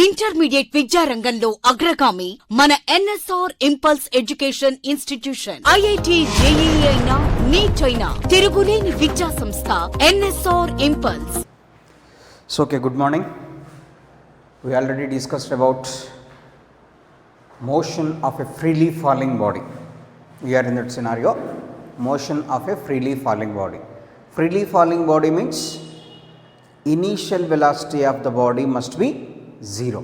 Intermediate విద్యారంగంలో అగ్రగామి మన NSR impulse education institution. IIT JEE అయినా నీట్ అయినా తిరుగులేని విద్యా సంస్థ NSR impulse. So okay, good morning. We already discussed about motion of a freely falling body. We are in that scenario, motion of a freely falling body. Freely falling body means initial velocity of the body must be 0.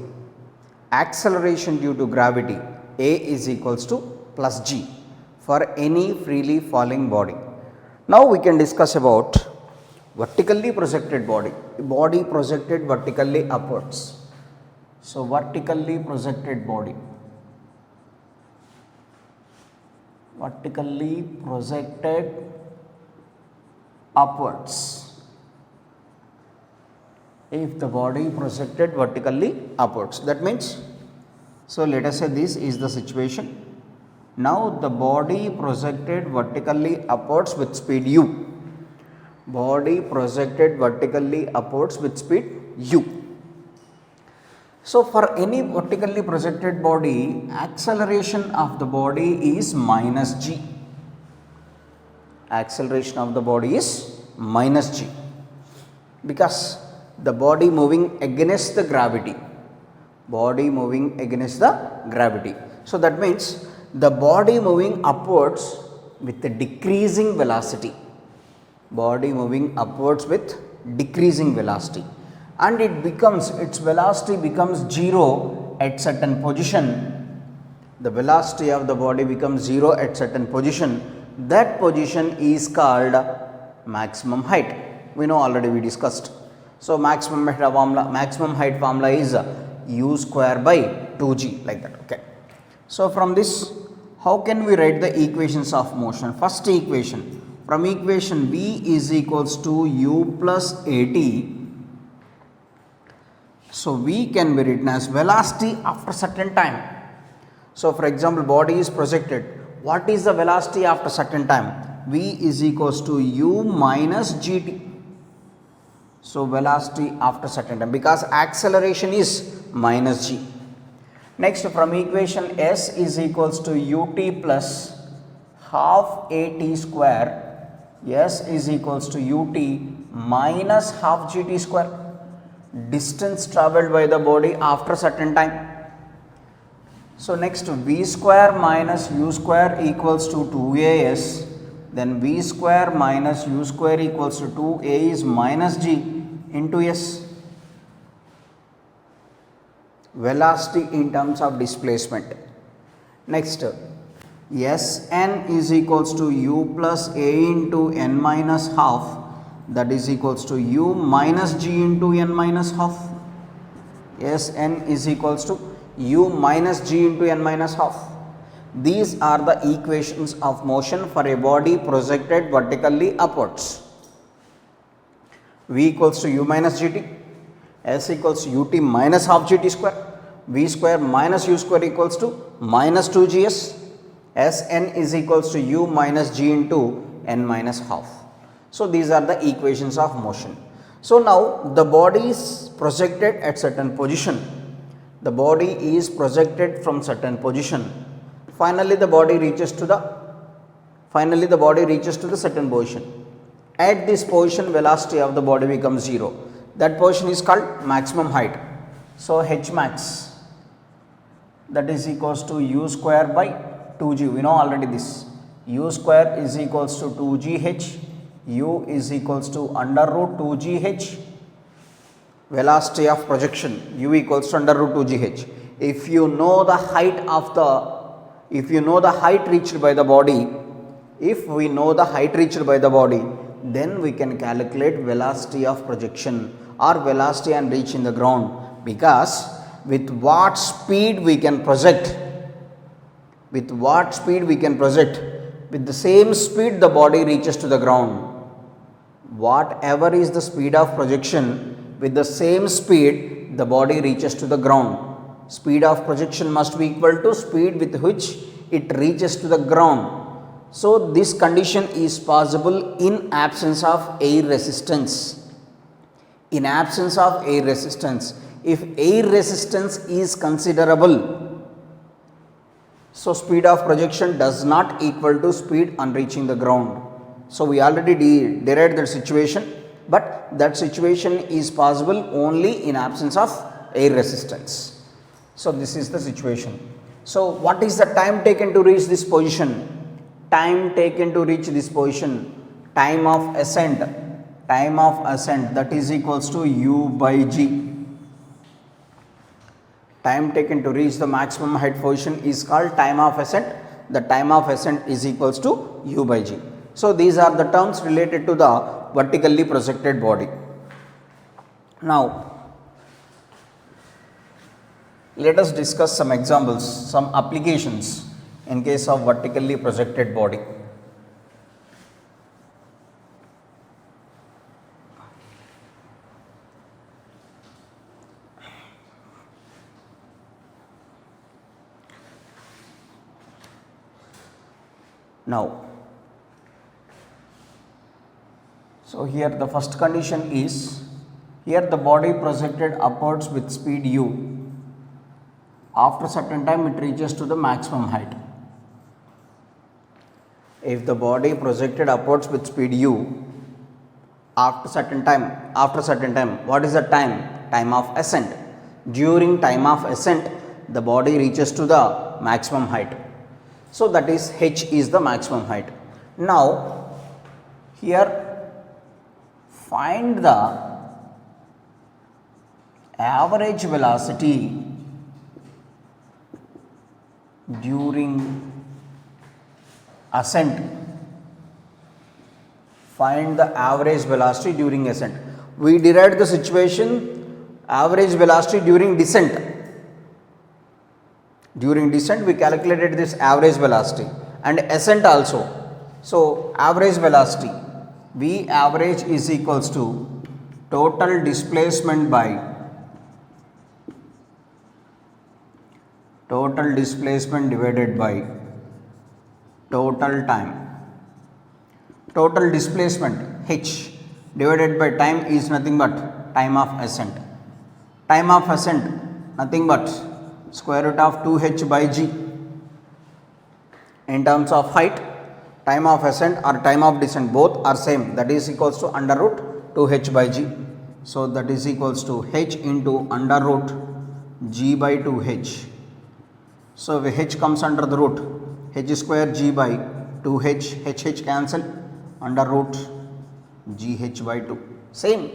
Acceleration due to gravity A is equals to plus g for any freely falling body. Now we can discuss about vertically projected body projected vertically upwards. So vertically projected body, vertically projected upwards. If the body projected vertically upwards, that means, so let us say this is the situation. Now the body projected vertically upwards with speed u, body projected vertically upwards with speed u. So for any vertically projected body, acceleration of the body is minus g. Acceleration of the body is minus g because the body moving against the gravity, body moving against the gravity. So that means the body moving upwards with a decreasing velocity, body moving upwards with decreasing velocity, and it becomes, its velocity becomes 0 at certain position. The velocity of the body becomes 0 at certain position. That position is called maximum height. We know already, we discussed. So maximum height formula is u square by 2g, like that. Okay. So from this, how can we write the equations of motion? First equation, from equation v is equals to u plus at. So v can be written as velocity after certain time. So for example, body is projected. What is the velocity after certain time? V is equals to u minus gt. So velocity after certain time, because acceleration is minus g. Next, from equation s is equals to ut plus half at square, s is equals to ut minus half gt square, distance travelled by the body after certain time. So next, v square minus u square equals to 2as, then v square minus u square equals to 2a is minus g into s. Velocity in terms of displacement. Next, Sn is equals to u plus a into n minus half, that is equals to u minus g into n minus half. Sn is equals to u minus g into n minus half. These are the equations of motion for a body projected vertically upwards. V equals to u minus gt, S equals to ut minus half gt square, v square minus u square equals to minus 2gs, Sn is equals to u minus g into n minus half. So these are the equations of motion. So now the body is projected at certain position, the body is projected from certain position. Finally the body reaches to the certain position. At this position, velocity of the body becomes 0. That position is called maximum height. So h max, that is equals to u square by 2g. We know already this. U square is equals to 2gh, u is equals to under root 2gh. Velocity of projection, u equals to under root 2gh. If you know the height reached by the body, if we know the height reached by the body, then we can calculate velocity of projection or velocity and reach in the ground, because with what speed we can project, with the same speed the body reaches to the ground. Whatever is the speed of projection, with the same speed the body reaches to the ground. Speed of projection must be equal to speed with which it reaches to the ground. So this condition is possible in absence of air resistance. In absence of air resistance, if air resistance is considerable, so speed of projection does not equal to speed on reaching the ground. So we already derived that situation, but that situation is possible only in absence of air resistance. So this is the situation. So what is the time taken to reach this position? Time taken to reach this position, time of ascent, that is equals to u by g. Time taken to reach the maximum height position is called time of ascent. The time of ascent is equals to u by g. So these are the terms related to the vertically projected body. Now let us discuss some examples, some applications in case of vertically projected body. Now, so here the first condition is, here the body projected upwards with speed u. After certain time it reaches to the maximum height. If the body projected upwards with speed u, after certain time, what is the time? Time of ascent. During time of ascent, the body reaches to the maximum height. So that is h is the maximum height. Now here find the average velocity during ascent. Find the average velocity during ascent. We derived the situation average velocity during descent. During descent we calculated this average velocity, and ascent also. So average velocity, V average is equals to total displacement by total displacement divided by total time. Total displacement h divided by time is nothing but time of ascent. Time of ascent nothing but square root of 2h by g. In terms of height, time of ascent or time of descent both are same, that is equals to under root 2h by g. So that is equals to h into under root g by 2h. So if h comes under the root, h square g by 2h, h cancel, under root gh by 2. Same,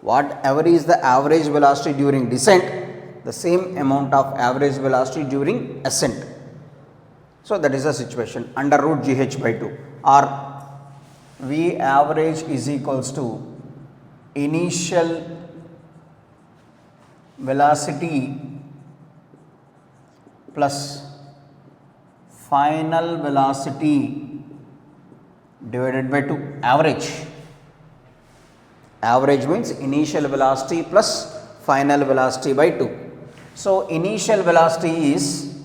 whatever is the average velocity during descent, the same amount of average velocity during ascent. So that is the situation, under root gh by 2, or V average is equals to initial velocity plus final velocity divided by 2, average. Average means initial velocity plus final velocity by 2. So initial velocity is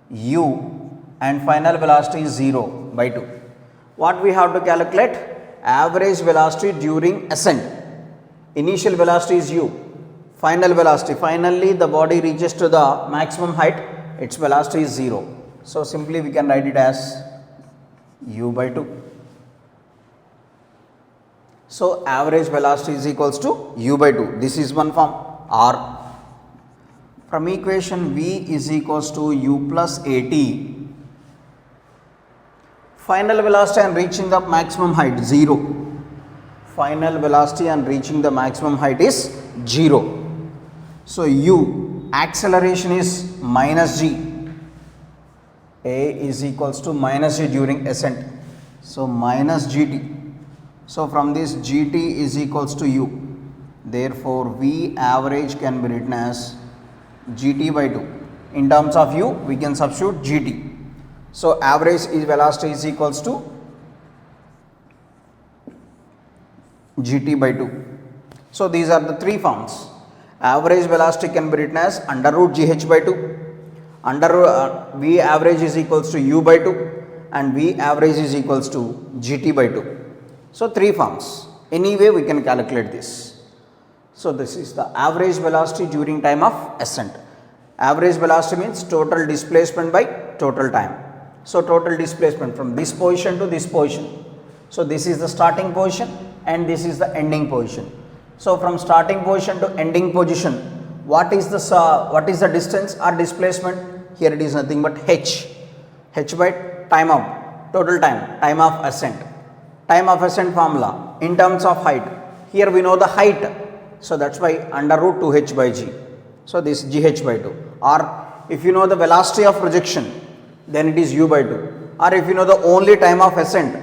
u and final velocity is 0 by 2. What we have to calculate? Average velocity during ascent. Initial velocity is u, final velocity, finally the body reaches to the maximum height, its velocity is 0. So simply we can write it as u by 2. So average velocity is equals to u by 2. This is one form. Or from equation V is equals to u plus at, final velocity and reaching the maximum height 0. Final velocity and reaching the maximum height is 0. So u, acceleration is minus g. A is equals to minus g during ascent. So minus gt. So from this gt is equals to u. Therefore V average can be written as gt by 2. In terms of u we can substitute gt. So average is velocity is equals to gt by 2. So these are the three forms. Average velocity can be written as under root gh by 2. Under V average is equals to u by 2, and V average is equals to gt by 2. So three forms. Anyway we can calculate this. So this is the average velocity during time of ascent. Average velocity means total displacement by total time. So total displacement from this position to this position. So this is the starting position and this is the ending position. So from starting position to ending position, what is the distance or displacement? Here it is nothing but h. H by time of total time of ascent. Time of ascent formula in terms of height. Here we know the height. So that's why under root 2h by g. So this gh by 2. Or if you know the velocity of projection, then it is u by 2. Or if you know the only time of ascent,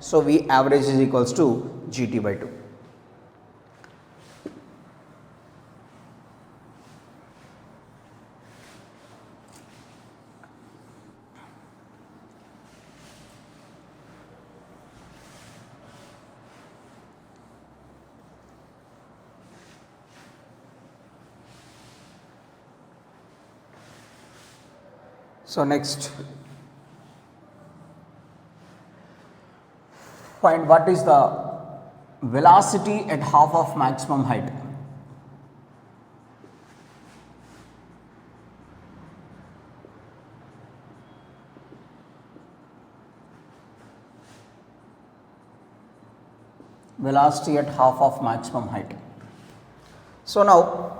so v average is equals to gt by 2. So next, find what is the velocity at half of maximum height. Velocity at half of maximum height. So now,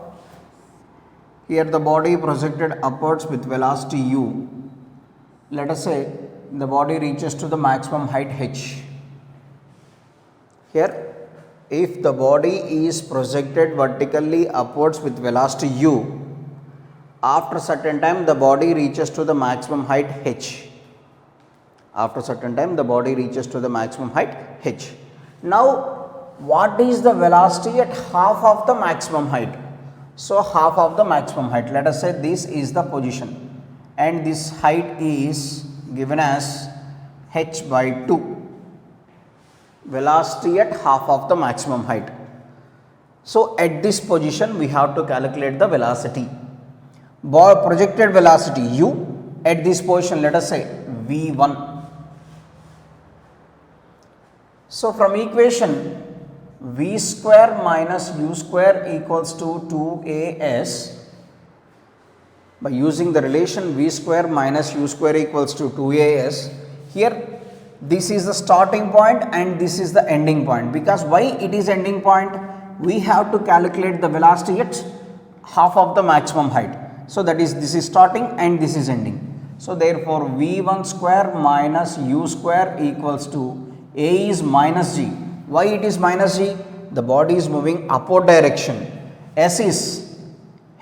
here the body projected upwards with velocity u. Let us say the body reaches to the maximum height h. Here, if the body is projected vertically upwards with velocity u, after certain time the body reaches to the maximum height h. After certain time the body reaches to the maximum height h. Now, what is the velocity at half of the maximum height? So half of the maximum height, let us say this is the position and this height is given as h by 2, velocity at half of the maximum height. So at this position we have to calculate the velocity. Projected velocity u at this position, let us say v1. So from equation v square minus u square equals to 2as, by using the relation v square minus u square equals to 2as, here this is the starting point and this is the ending point. Because why it is ending point? We have to calculate the velocity at half of the maximum height. So that is, this is starting and this is ending. So therefore v1 square minus u square equals to a is minus g. Why it is minus g? The body is moving upward direction. S is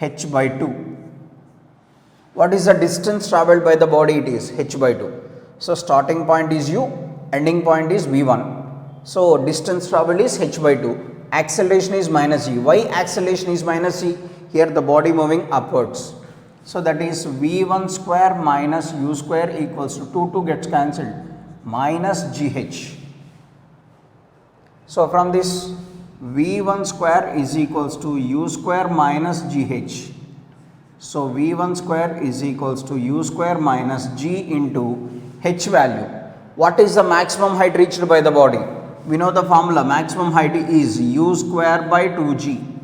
h by 2. What is the distance travelled by the body? It is h by 2. So starting point is u, ending point is v1. So distance travelled is h by 2. Acceleration is minus g. Why acceleration is minus g? Here the body moving upwards. So that is v1 square minus u square equals to 2 gets cancelled, minus gh. So from this v1 square is equals to u square minus gh. So v1 square is equals to u square minus g into h value. What is the maximum height reached by the body? We know the formula, maximum height is u square by 2g.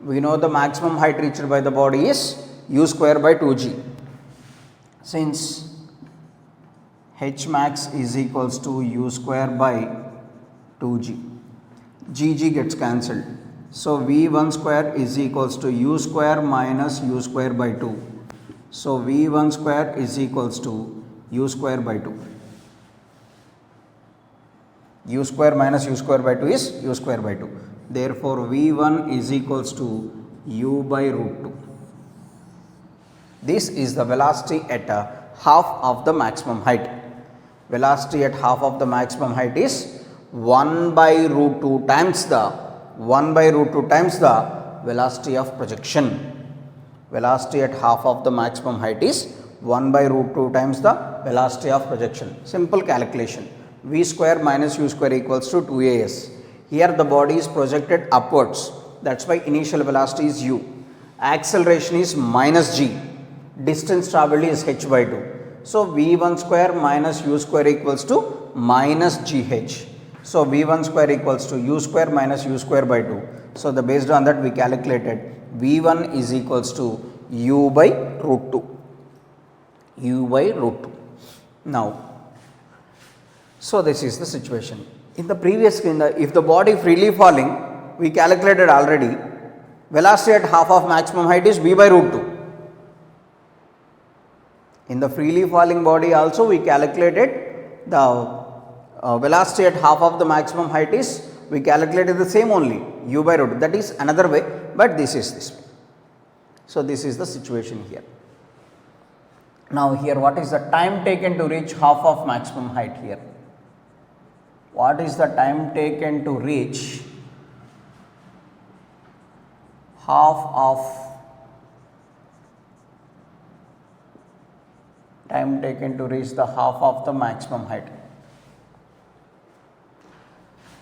We know the maximum height reached by the body is u square by 2g. Since h max is equals to u square by 2g, gg gets cancelled. So v1 square is equals to u square minus u square by 2. So v1 square is equals to u square by 2. U square minus u square by 2 is u square by 2. Therefore v1 is equals to u by root 2. This is the velocity at half of the maximum height. Velocity at half of the maximum height is 1 by root 2 times the velocity of projection. Velocity at half of the maximum height is 1 by root 2 times the velocity of projection. Simple calculation. V square minus u square equals to 2as. Here the body is projected upwards. That's why initial velocity is u. Acceleration is minus g. Distance travelled is h by 2. So v1 square minus u square equals to minus gh. So v1 square equals to u square minus u square by 2. So the based on that we calculated V1 is equals to u by root 2. U by root 2. Now, so this is the situation. In the previous, if the body freely falling, we calculated already, velocity at half of maximum height is v by root 2. In the freely falling body also we calculated the velocity at half of the maximum height is, we calculated the same only, u by root 2. That is another way, but this is this way. So this is the situation here. Now here what is the time taken to reach half of maximum height here? What is the time taken to reach half of the maximum height?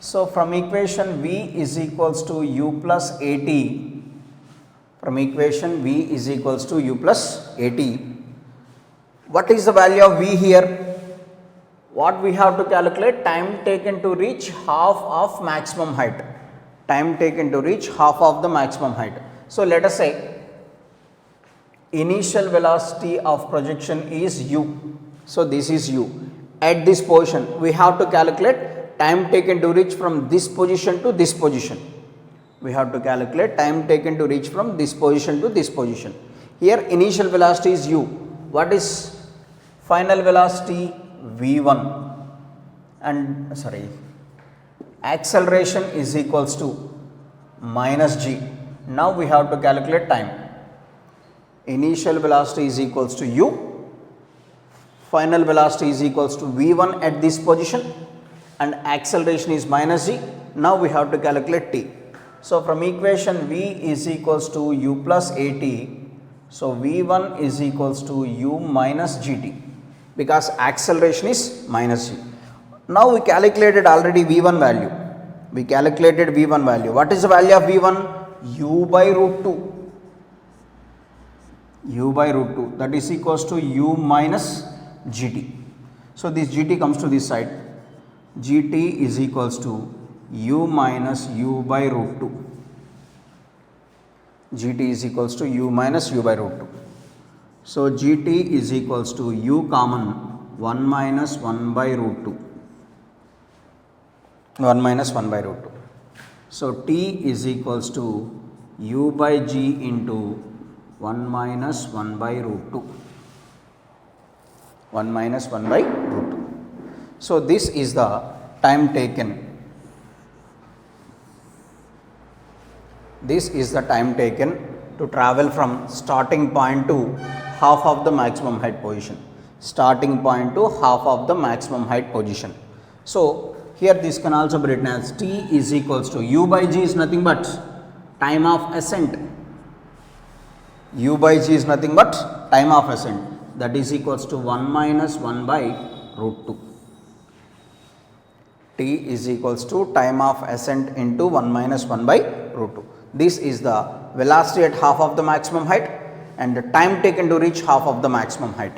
So from equation V is equals to u plus at, from equation V is equals to u plus at, what is the value of V here? What we have to calculate? Time taken to reach half of maximum height. Time taken to reach half of the maximum height. So let us say initial velocity of projection is u. So this is u. At this position we have to calculate time taken to reach from this position to this position. We have to calculate time taken to reach from this position to this position. Here initial velocity is u. What is final velocity? V1 and acceleration is equals to minus g. Now we have to calculate time. Initial velocity is equals to u, final velocity is equals to v1 at this position and acceleration is minus g. Now we have to calculate t. So from equation V is equals to u plus at, so v1 is equals to u minus gt, because acceleration is minus g. Now we calculated already v1 value. We calculated v1 value. What is the value of v1? U by root 2. U by root 2, that is equals to u minus gt. So this gt comes to this side. Gt is equals to u minus u by root 2. Gt is equals to u minus u by root 2. So gt is equals to u common 1 minus 1 by root 2. 1 minus 1 by root 2. So t is equals to u by g into 1 minus 1 by root 2. 1 minus 1 by root 2. So this is the time taken. This is the time taken to travel from starting point to half of the maximum height position. Starting point to half of the maximum height position. So here this can also be written as t is equals to u by g is nothing but time of ascent. U by g is nothing but time of ascent, that is equals to 1 minus 1 by root 2. T is equals to time of ascent into 1 minus 1 by root 2. This is the velocity at half of the maximum height and the time taken to reach half of the maximum height.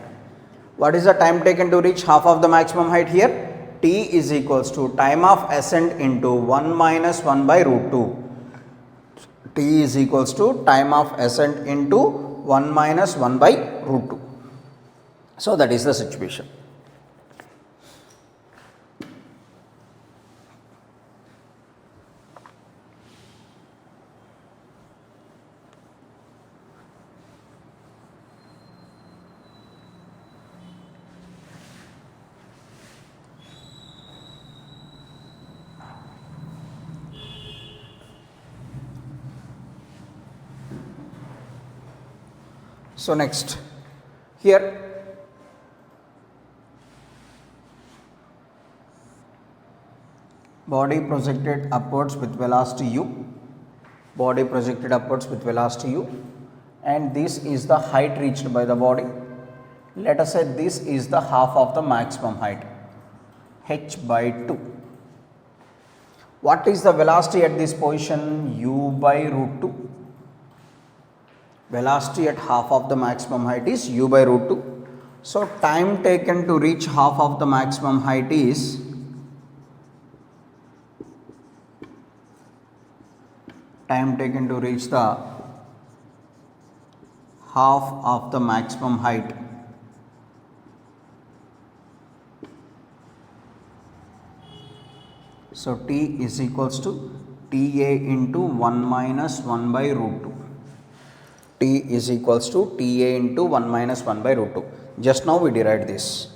What is the time taken to reach half of the maximum height here? T is equals to time of ascent into 1 minus 1 by root 2. T is equals to time of ascent into 1 minus 1 by root 2. So that is the situation. So next, here body projected upwards with velocity u, body projected upwards with velocity u, and this is the height reached by the body. Let us say this is the half of the maximum height, h by 2. What is the velocity at this position? U by root 2. Velocity at half of the maximum height is u by root 2. So time taken to reach half of the maximum height is time taken to reach the half of the maximum height. So t is equals to Ta into 1 minus 1 by root 2. T is equals to Ta into 1 minus 1 by root 2. Just now we derived this.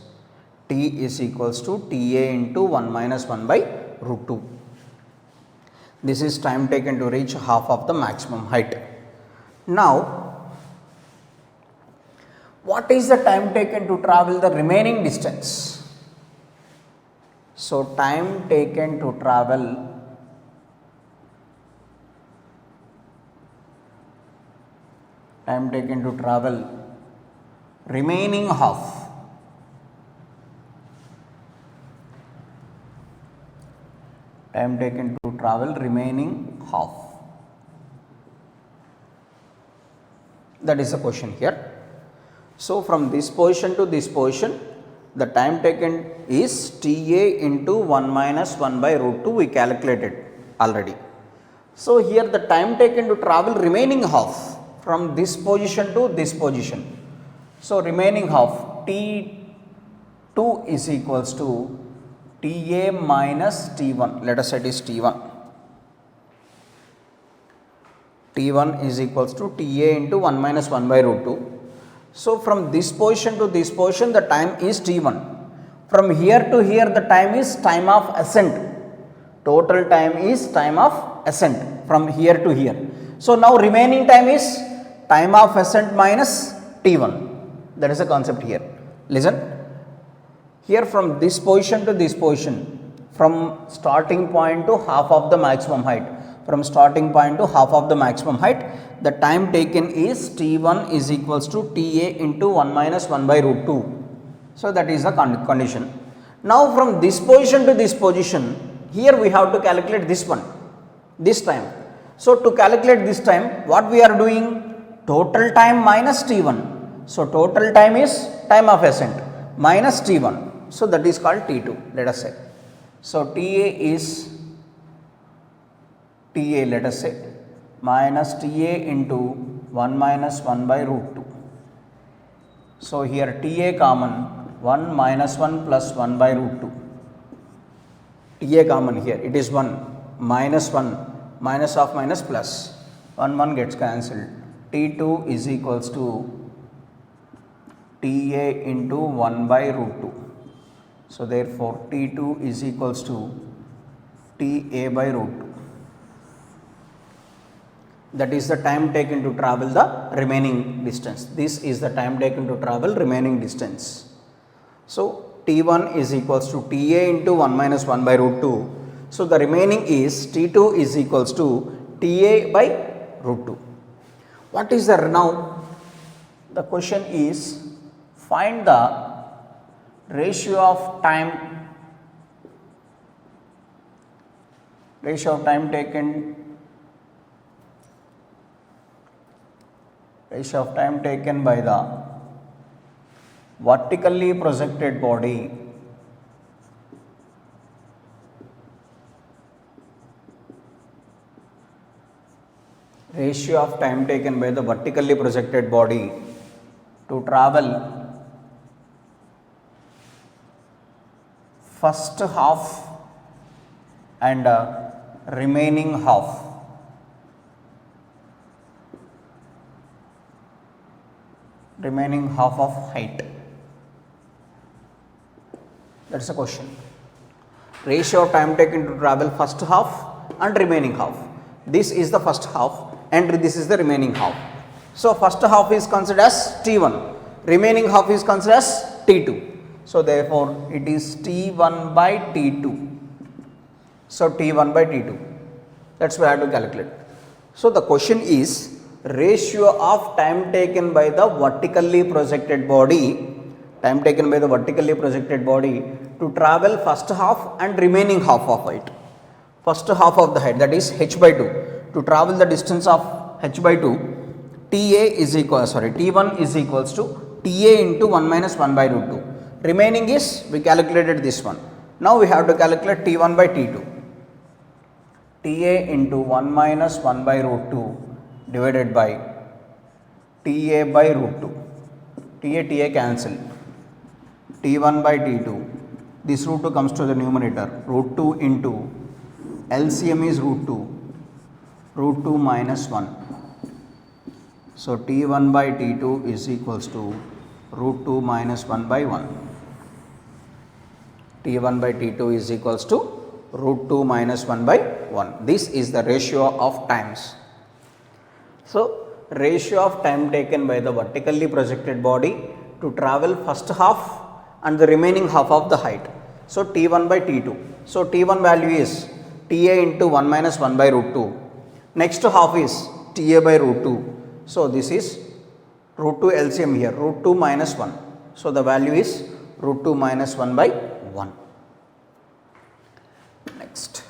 T is equals to Ta into 1 minus 1 by root 2. This is time taken to reach half of the maximum height. Now, what is the time taken to travel the remaining distance? So, time taken to travel remaining half. Time taken to travel remaining half. That is the question here. So, from this position to this position, the time taken is Ta into 1 minus 1 by root 2, we calculated already. So, here the time taken to travel remaining half from this position to this position. So, remaining half T2 is equals to Ta minus T1, let us say it is T1. T1 is equals to Ta into 1 minus 1 by root 2. So, from this position to this position, the time is T1. From here to here, the time is time of ascent. Total time is time of ascent from here to here. So, now remaining time is time of ascent minus T1. That is the concept here. Listen. Here from this position to this position, from starting point to half of the maximum height, the time taken is T1 is equals to Ta into 1 minus 1 by root 2. So, that is the condition. Now, from this position to this position, here we have to calculate this one, this time. So, to calculate this time, what we are doing? Total time minus T1. So, total time is time of ascent minus T1. So, that is called T2, let us say. So, Ta is Ta, let us say, minus Ta into 1 minus 1 by root 2. So, here Ta common 1 minus 1 plus 1 by root 2. Ta common here, it is 1 minus 1, minus of minus plus, 1 gets cancelled. T2 is equals to Ta into 1 by root 2. So, therefore, T2 is equals to Ta by root 2. That is the time taken to travel the remaining distance. This is the time taken to travel remaining distance. So, T1 is equals to Ta into 1 minus 1 by root 2. So, the remaining is T2 is equals to Ta by root 2. What is the now? The question is, find the ratio of time taken by the vertically projected body to travel first half and remaining half. Of height. That is a question. Ratio of time taken to travel first half and remaining half. This is the first half and this is the remaining half. So, first half is considered as T1, remaining half is considered as T2. So, therefore, it is T1 by T2. So, T1 by T2, that is we have to calculate. So, the question is ratio of time taken by the vertically projected body to travel first half and remaining half of it. First half of the height, that is h by 2. To travel the distance of h by 2, T1 is equals to Ta into 1 minus 1 by root 2. Remaining is, we calculated this one. Now we have to calculate T1 by T2. TA into 1 minus 1 by root 2 divided by TA by root 2. TA cancel. T1 by T2. This root 2 comes to the numerator. Root 2 into LCM is root 2. Root 2 minus 1. So T1 by T2 is equals to root 2 minus 1 by 1. T1 by T2 is equals to root 2 minus 1 by 1. This is the ratio of times. So ratio of time taken by the vertically projected body to travel first half and the remaining half of the height. So T1 by T2. So T1 value is TA into 1 minus 1 by root 2. Next half is TA by root 2. So this is root 2 LCM here, root 2 minus 1. So the value is root 2 minus 1 by 1. Next.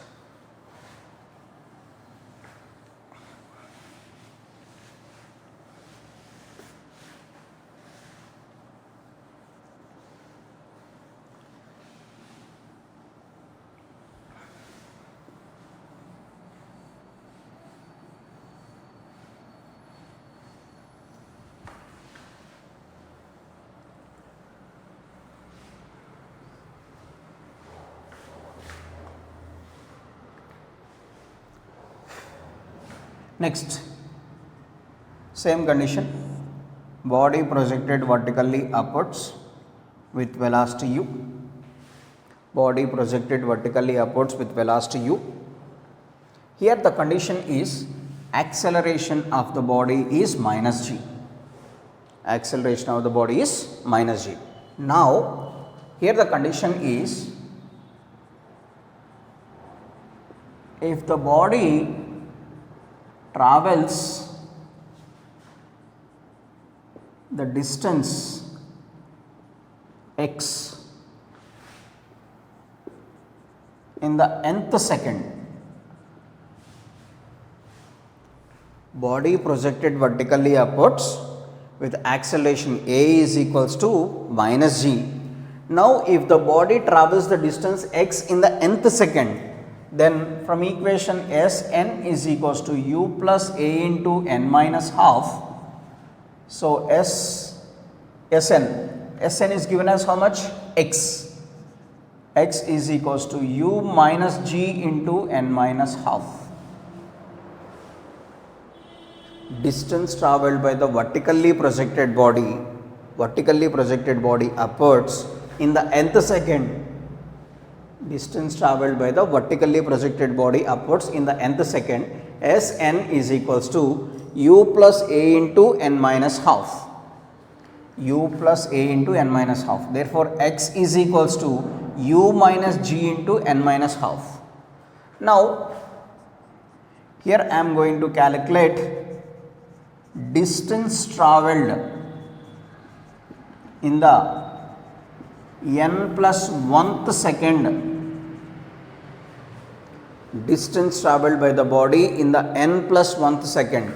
Next, same condition, body projected vertically upwards with velocity u, body projected vertically upwards with velocity u. Here the condition is acceleration of the body is minus g, acceleration of the body is minus g. Now, here the condition is if the body travels the distance x in the nth second, body projected vertically upwards with acceleration a is equals to minus g. Now if the body travels the distance x in the nth second, then from equation Sn is equals to u plus a into n minus half. So Sn is given as how much? X. X is equals to u minus g into n minus half. Distance travelled by the vertically projected body upwards in the nth second, distance travelled by the vertically projected body upwards in the nth second, Sn is equals to u plus a into n minus half, u plus a into n minus half. Therefore, x is equals to u minus g into n minus half. Now, here I am going to calculate distance travelled in the n plus 1th second, distance travelled by the body in the n plus 1th second.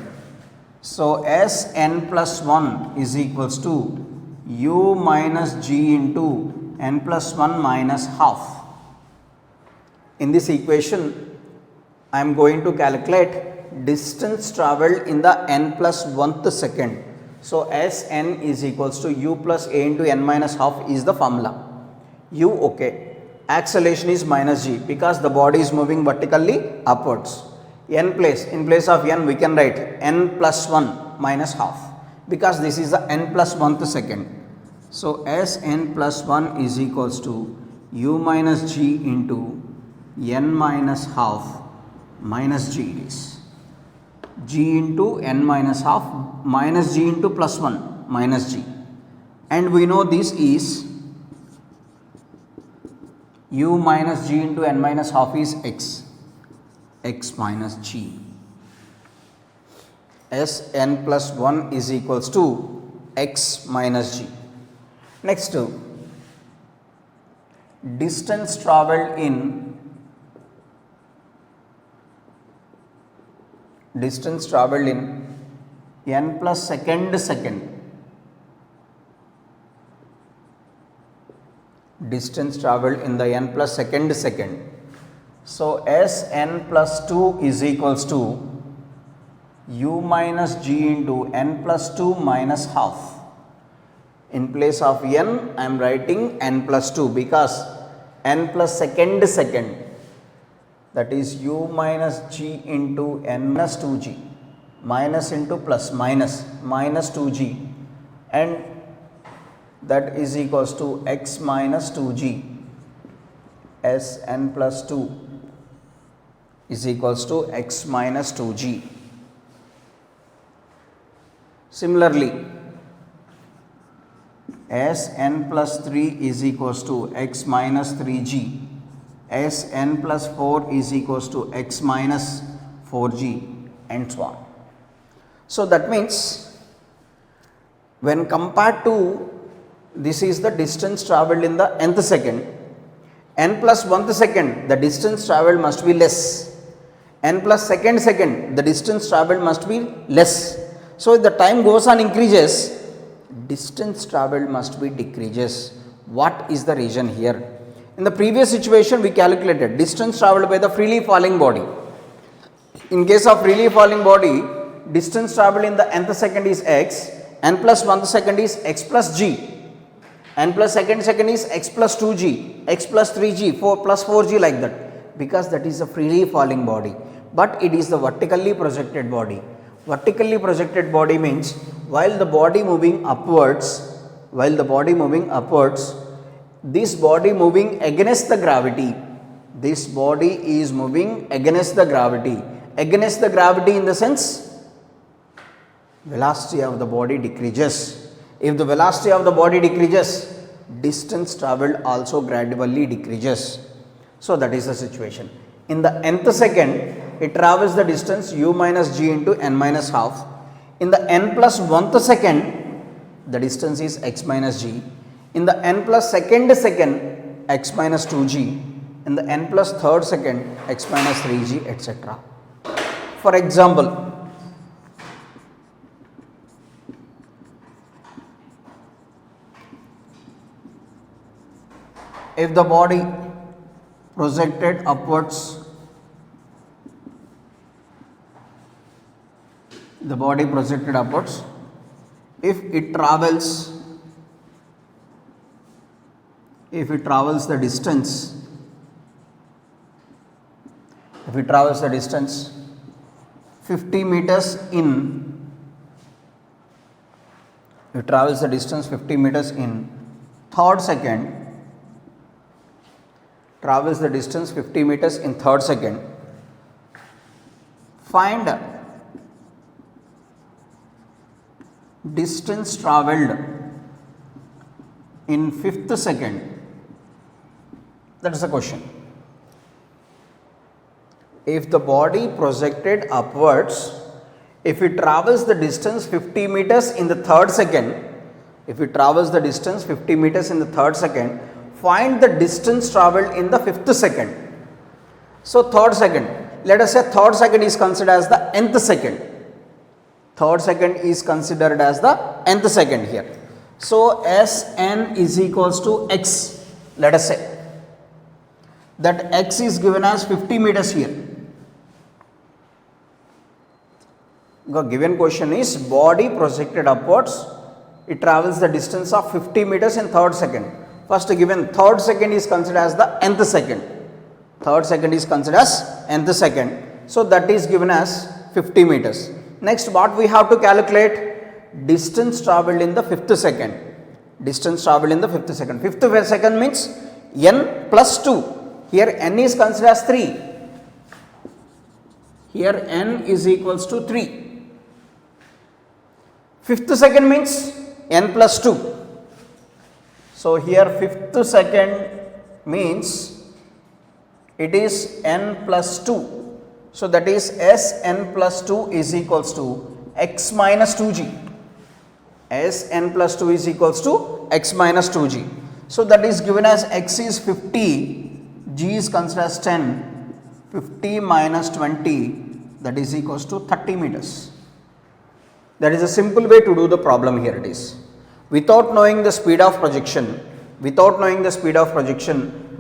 So Sn plus 1 is equals to u minus g into n plus 1 minus half. In this equation, I am going to calculate distance travelled in the n plus 1th second. So Sn is equals to u plus a into n minus half is the formula. U, okay. Acceleration is minus g because the body is moving vertically upwards. In place of n we can write n plus 1 minus half because this is the n plus 1th second. So Sn plus 1 is equals to u minus g into n minus half minus g is g into n minus half minus g into plus 1 minus g, and we know this is u minus g into n minus half is x minus g. Sn plus 1 is equals to x minus g. Next, distance travelled in n plus second, distance travelled in the n plus second, So Sn plus 2 is equals to u minus g into n plus 2 minus half. In place of n I am writing n plus 2 because n plus second, that is u minus g into n minus 2g, minus into plus minus 2g, and that is equals to x minus 2g. Sn plus 2 is equals to x minus 2g. Similarly, Sn plus 3 is equals to x minus 3g. Sn plus 4 is equals to x minus 4g, and so on. So that means when compared to, this is the distance travelled in the nth second, n plus 1th second the distance travelled must be less, n plus second the distance travelled must be less. So if the time goes on increases, distance travelled must be decreases. What is the reason here? In the previous situation we calculated distance travelled by the freely falling body. In case of freely falling body, distance travelled in the nth second is x, n plus 1th second is x plus g, n plus second is x plus 2g, x plus 3g, 4 plus 4g, like that, because that is a freely falling body, but it is the vertically projected body. Vertically projected body means while the body moving upwards, this body moving against the gravity, this body is moving against the gravity in the sense velocity of the body decreases. If the velocity of the body decreases, distance travelled also gradually decreases. So that is the situation. In the nth second, it travels the distance u minus g into n minus half. In the n plus 1th second, the distance is x minus g. In the n plus second, x minus 2g. In the n plus 3rd second, x minus 3g, etc. For example, if the body projected upwards, if it travels the distance 50 meters in, third second, travels the distance 50 meters in third second, find distance travelled in 5th second. That is the question. If the body projected upwards, if it travels the distance 50 meters in the third second, find the distance travelled in the 5th second. So third second, let us say third second is considered as the nth second. Here. So Sn is equals to x. Let us say that x is given as 50 meters here. The given question is body projected upwards, it travels the distance of 50 meters in third second. First given third second is considered as the nth second. So that is given as 50 meters. Next, what we have to calculate? Distance travelled in the 5th second. 5th second means n plus 2. Here n is considered as 3. Here n is equals to 3. 5th second means n plus 2. So here 5th second means it is n plus 2. So that is Sn plus 2 is equals to x minus 2g. Sn plus 2 is equals to x minus 2g. So that is given as x is 50, g is considered as 10, 50 minus 20, that is equals to 30 meters. That is a simple way to do the problem. Here it is. Without knowing the speed of projection, we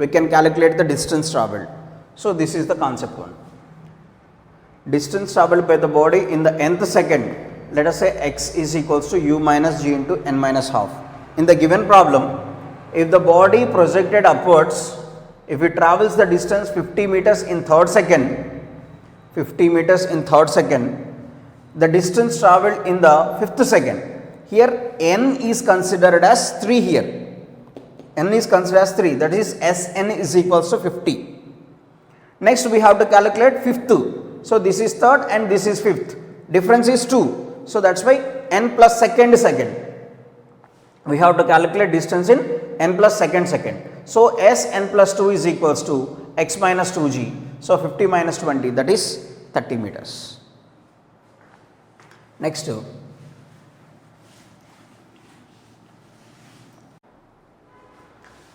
can calculate the distance travelled. So this is the concept one. Distance traveled by the body in the nth second, let us say x is equals to u minus g into n minus half. In the given problem, if the body projected upwards, if it travels the distance 50 meters in third second, 50 meters in third second, the distance traveled in the fifth second. Here n is considered as 3 here. N is considered as 3, that is Sn is equals to 50. Next we have to calculate fifth. So this is third and this is fifth. Difference is 2. So that's why n plus second second. We have to calculate distance in n plus second second. So Sn plus 2 is equals to x minus 2g. So 50 minus 20, that is 30 meters. Next.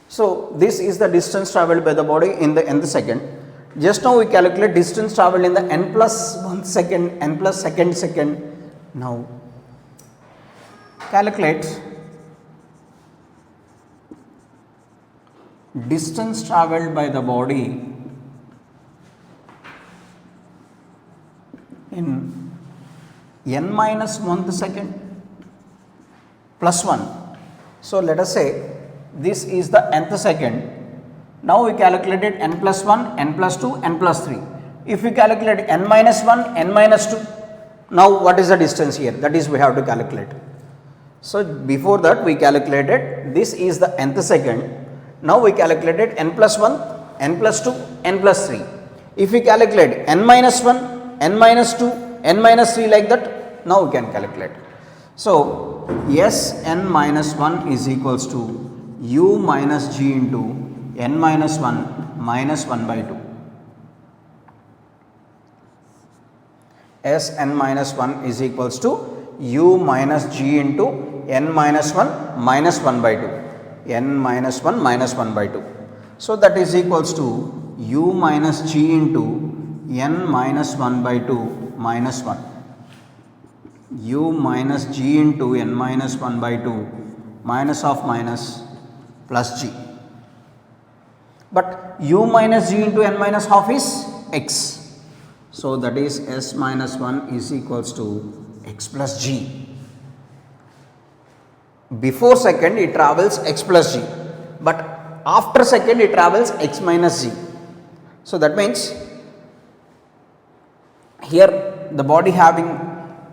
So this is the distance travelled by the body in the nth second. Just now we calculate distance travelled in the n plus 1 second, n plus second second. Now calculate distance travelled by the body in n minus 1th second plus 1. So let us say this is the nth second. Now we calculated n plus 1, n plus 2, n plus 3. If we calculate n minus 1, n minus 2, now what is the distance here? That is we have to calculate. So before that we calculated this is the nth second. Now we calculated n plus 1, n plus 2, n plus 3. If we calculate n minus 1, n minus 2, n minus 3 like that, now we can calculate. So Sn minus 1 is equals to u minus g into n minus 1 minus 1 by 2. Sn minus 1 is equals to u minus g into n minus 1 minus 1 by 2. N minus 1 minus 1 by 2. So that is equals to u minus g into n minus 1 by 2 minus 1. U minus g into n minus 1 by 2 minus of minus plus g. But u minus g into n minus half is x. So that is s minus 1 is equals to x plus g. Before second it travels x plus g, but after second it travels x minus g. So that means here the body having,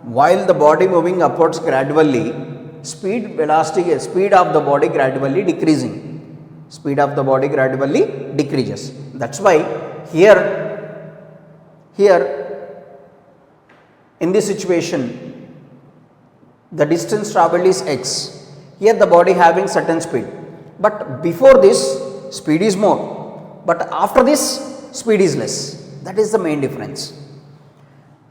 while the body moving upwards gradually, speed velocity, speed of the body gradually decreasing. Speed of the body gradually decreases. That's why here in this situation the distance travelled is x. Here the body having certain speed, but before this speed is more, but after this speed is less. That is the main difference.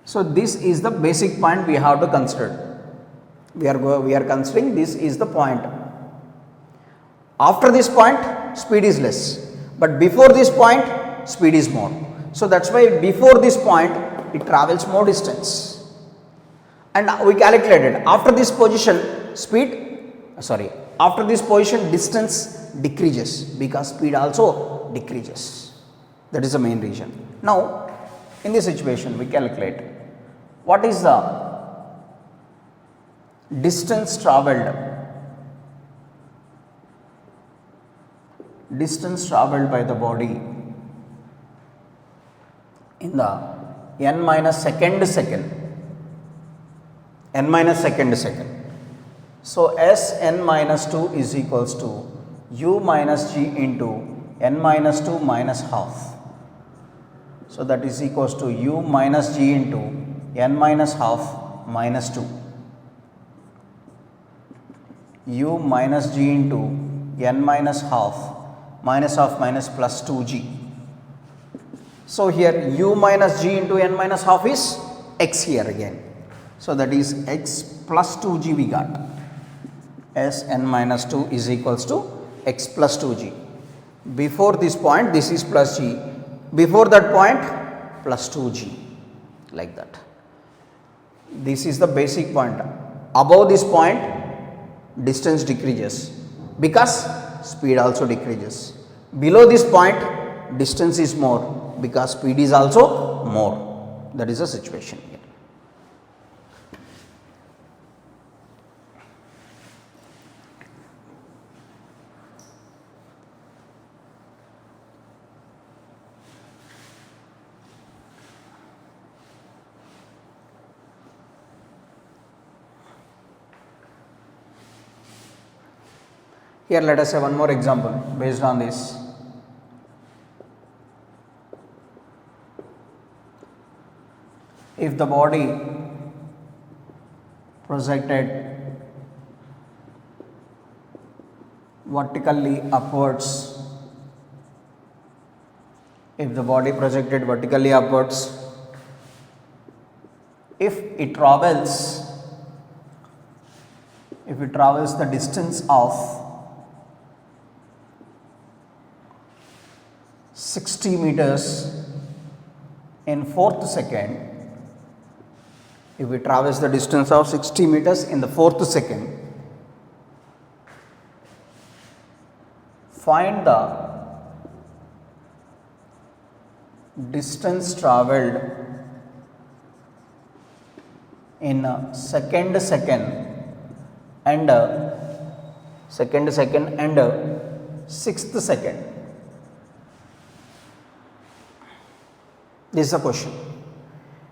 So this is the basic point we have to consider. We are considering this is the point. After this point speed is less, but before this point speed is more. So that's why before this point it travels more distance. And we calculated after this position after this position distance decreases because speed also decreases. That is the main reason. Now in this situation we calculate what is the distance travelled by the body in the n minus second second. So Sn minus 2 is equals to u minus g into n minus 2 minus half. So that is equals to u minus g into n minus half minus 2. U minus g into n minus half minus of minus plus 2g. So here u minus g into n minus half is x here again. So that is x plus 2g we got. Sn minus 2 is equals to x plus 2g. Before this point this is plus g, before that point plus 2g, like that. This is the basic point. Above this point distance decreases because speed also decreases. Below this point distance is more because speed is also more. That is the situation here. Here let us have one more example based on this. If the body projected vertically upwards, if the body projected vertically upwards, if it travels the distance of 60 meters in fourth second, if we traverse the distance of 60 meters in the fourth second, find the distance travelled in second second and sixth second. This is the question.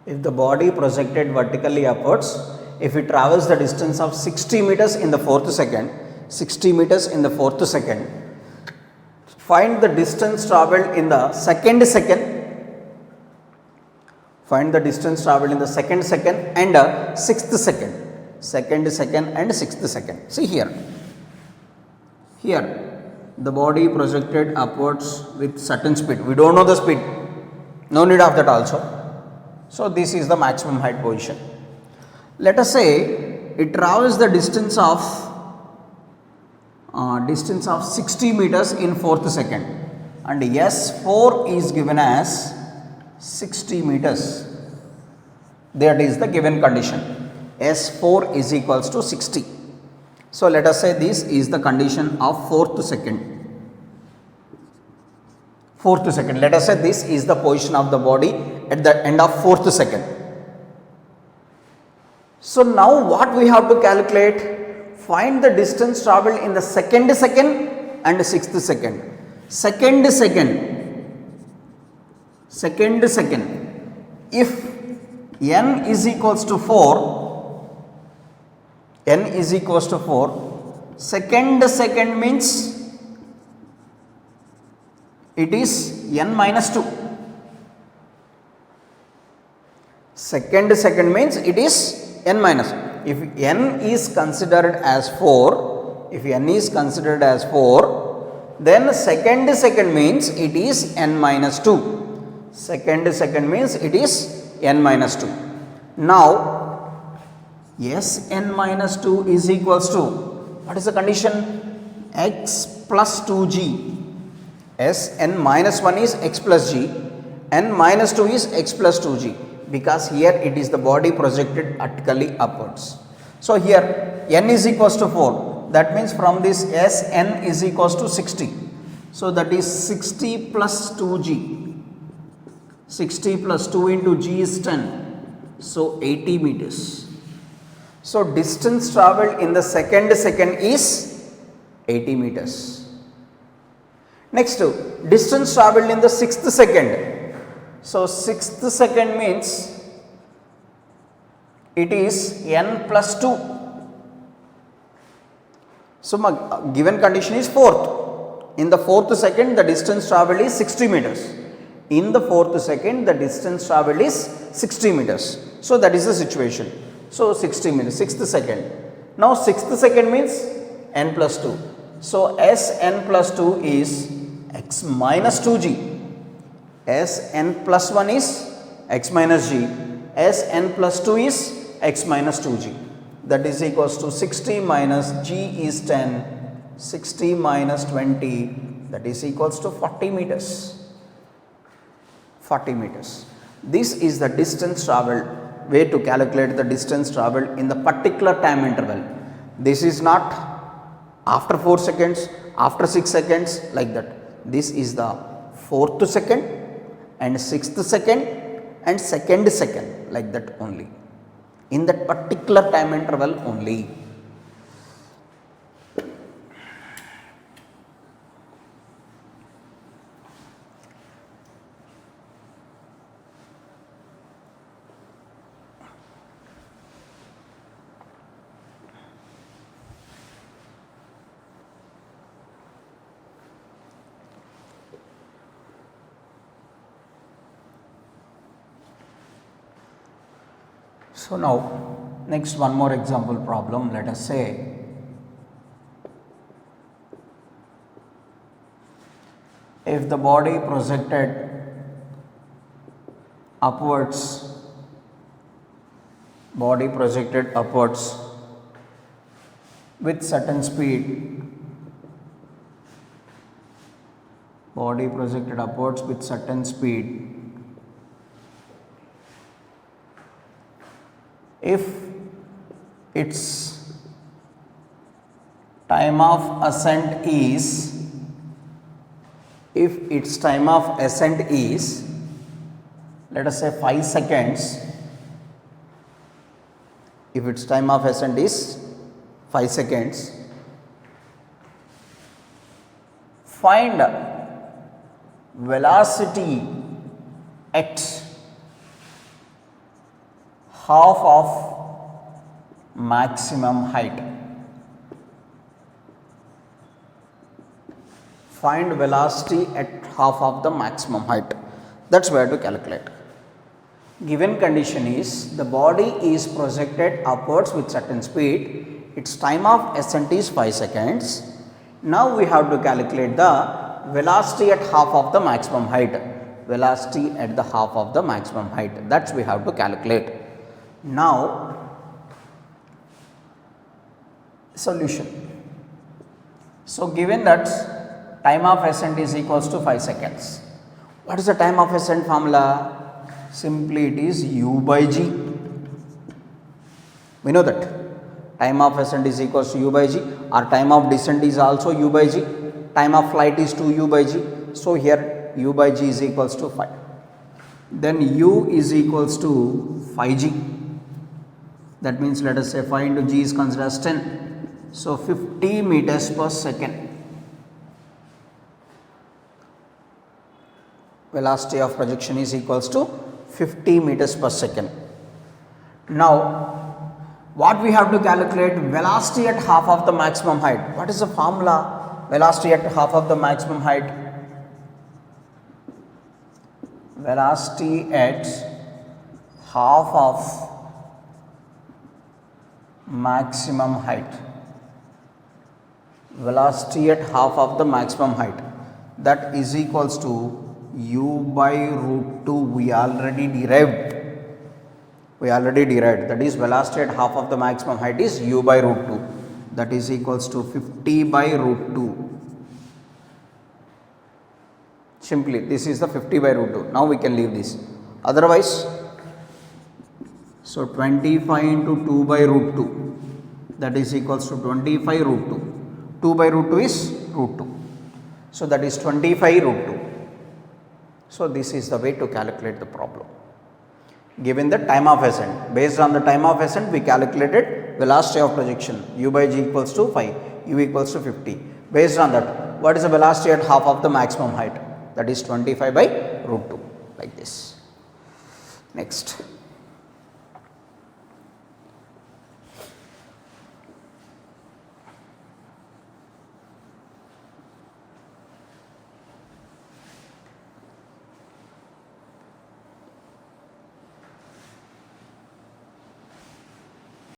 If the body projected vertically upwards, if it travels the distance of 60 meters in the fourth second, 60 meters in the fourth second, find the distance travelled in the second second, find the distance travelled in the second second and sixth second, second second and sixth second. See here, the body projected upwards with certain speed. We don't know the speed, no need of that also. So this is the maximum height position. Let us say it travels the distance of 60 meters in fourth second, and S4 is given as 60 meters. That is the given condition. S4 is equals to 60. So let us say this is the condition of fourth second. Let us say this is the position of the body at the end of fourth second. So now what we have to calculate? Find the distance travelled in the second second and sixth second. Second second. If n is equals to 4, second second means it is n minus 2. Second means it is n minus. If n is considered as 4, then second means it is n minus 2. Second means it is n minus 2. Now, Sn minus 2 is equals to, what is the condition? X plus 2g. Sn minus 1 is x plus g, n minus 2 is x plus 2g, because here it is the body projected vertically upwards. So here n is equals to 4, that means from this Sn is equals to 60. So that is 60 plus 2g, 60 plus 2 into g is 10, so 80 meters. So distance travelled in the second is 80 meters. Next, distance travelled in the sixth second. So sixth second means it is n plus 2. So my given condition is fourth. In the fourth second, the distance travelled is 60 meters. In the fourth second, the distance travelled is 60 meters. So that is the situation. So 60 meters, sixth second. Now sixth second means n plus 2. So Sn plus 2 is x minus 2g. Sn plus 1 is x minus g. Sn plus 2 is x minus 2g. That is equals to 60 minus g is 10, 60 minus 20, that is equals to 40 meters. 40 meters. This is the distance travelled, way to calculate the distance travelled in the particular time interval. This is not after 4 seconds, after 6 seconds, like that. This is the fourth second and sixth second and second second, like that only, in that particular time interval only. So now next one more example problem. Let us say if the body projected upwards with certain speed, if its time of ascent is let us say 5 seconds, if its time of ascent is 5 seconds, find velocity at half of maximum height. Find velocity at half of the maximum height. That's where to calculate. Given condition is the body is projected upwards with certain speed. Its time of ascent is 5 seconds. Now we have to calculate the velocity at half of the maximum height. Velocity at the half of the maximum height. That's we have to calculate. Now solution. So given that time of ascent is equals to 5 seconds. What is the time of ascent formula? Simply it is u by g. We know that time of ascent is equals to u by g. Our time of descent is also u by g. Time of flight is 2u by g. So here u by g is equals to 5. Then u is equals to 5g. That means let us say 5 into g is considered as 10. So 50 meters per second. Velocity of projection is equals to 50 meters per second. Now what we have to calculate? Velocity at half of the maximum height. What is the formula? Velocity at half of the maximum height. Velocity at half of maximum height. Velocity at half of the maximum height, that is equals to u by root 2. We already derived, that is velocity at half of the maximum height is u by root 2, that is equals to 50 by root 2. Simply this is the 50 by root 2. Now we can leave this, otherwise so 25 into 2 by root 2, that is equals to 25 root 2. 2 by root 2 is root 2. So that is 25 root 2. So this is the way to calculate the problem. Given the time of ascent, based on the time of ascent we calculated velocity of projection u by g equals to 5, u equals to 50. Based on that, what is the velocity at half of the maximum height? That is 25 by root 2, like this. Next.